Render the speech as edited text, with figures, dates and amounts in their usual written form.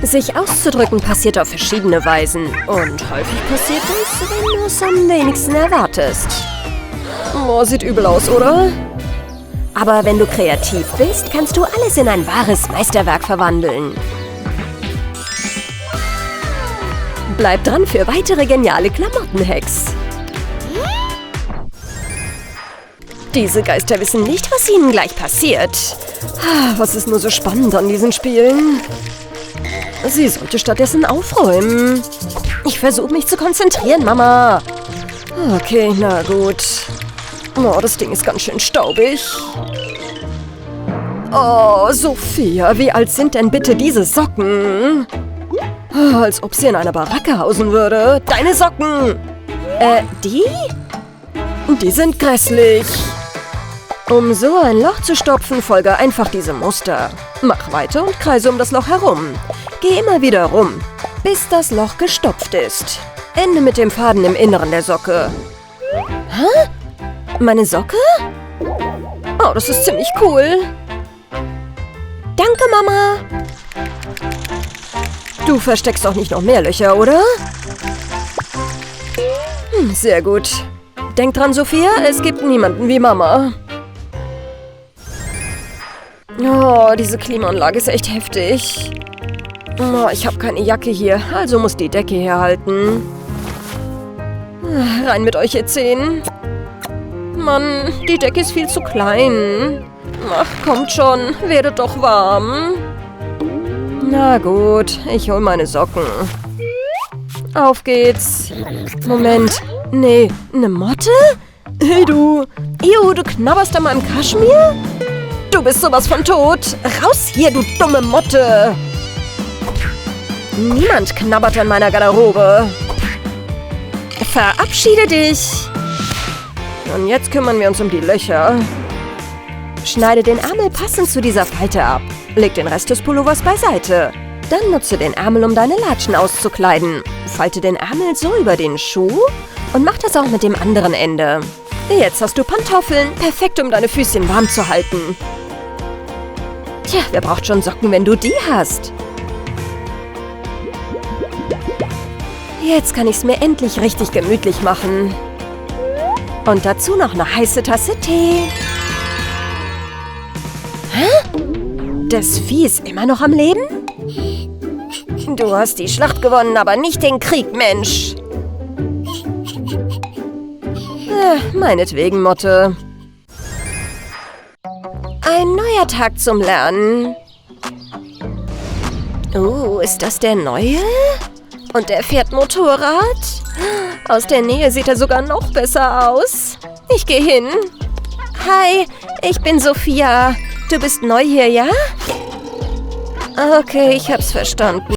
Sich auszudrücken passiert auf verschiedene Weisen. Und häufig passiert es, wenn du es am wenigsten erwartest. Oh, sieht übel aus, oder? Aber wenn du kreativ bist, kannst du alles in ein wahres Meisterwerk verwandeln. Bleib dran für weitere geniale Klamottenhacks. Diese Geister wissen nicht, was ihnen gleich passiert. Was ist nur so spannend an diesen Spielen? Sie sollte stattdessen aufräumen. Ich versuche mich zu konzentrieren, Mama. Okay, na gut. Oh, das Ding ist ganz schön staubig. Oh, Sophia, wie alt sind denn bitte diese Socken? Als ob sie in einer Baracke hausen würde. Deine Socken! Die? Die sind grässlich. Um so ein Loch zu stopfen, folge einfach diesem Muster. Mach weiter und kreise um das Loch herum. Geh immer wieder rum, bis das Loch gestopft ist. Ende mit dem Faden im Inneren der Socke. Hä? Meine Socke? Oh, das ist ziemlich cool. Danke, Mama. Du versteckst doch nicht noch mehr Löcher, oder? Sehr gut. Denk dran, Sophia, es gibt niemanden wie Mama. Oh, diese Klimaanlage ist echt heftig. Oh, ich habe keine Jacke hier, also muss die Decke herhalten. Rein mit euch, ihr 10. Mann, die Decke ist viel zu klein. Ach, kommt schon, werdet doch warm. Na gut, ich hol meine Socken. Auf geht's. Moment, nee, eine Motte? Hey du. Ew, du knabberst an meinem Kaschmir? Du bist sowas von tot. Raus hier, du dumme Motte. Niemand knabbert an meiner Garderobe. Verabschiede dich. Und jetzt kümmern wir uns um die Löcher. Schneide den Ärmel passend zu dieser Falte ab. Leg den Rest des Pullovers beiseite. Dann nutze den Ärmel, um deine Latschen auszukleiden. Falte den Ärmel so über den Schuh und mach das auch mit dem anderen Ende. Jetzt hast du Pantoffeln, perfekt, um deine Füßchen warm zu halten. Tja, wer braucht schon Socken, wenn du die hast? Jetzt kann ich es mir endlich richtig gemütlich machen. Und dazu noch eine heiße Tasse Tee. Hä? Das Vieh ist immer noch am Leben? Du hast die Schlacht gewonnen, aber nicht den Krieg, Mensch. Meinetwegen, Motte. Ein neuer Tag zum Lernen. Oh, ist das der neue? Und der fährt Motorrad? Aus der Nähe sieht er sogar noch besser aus. Ich gehe hin. Hi, ich bin Sophia. Du bist neu hier, ja? Okay, ich hab's verstanden.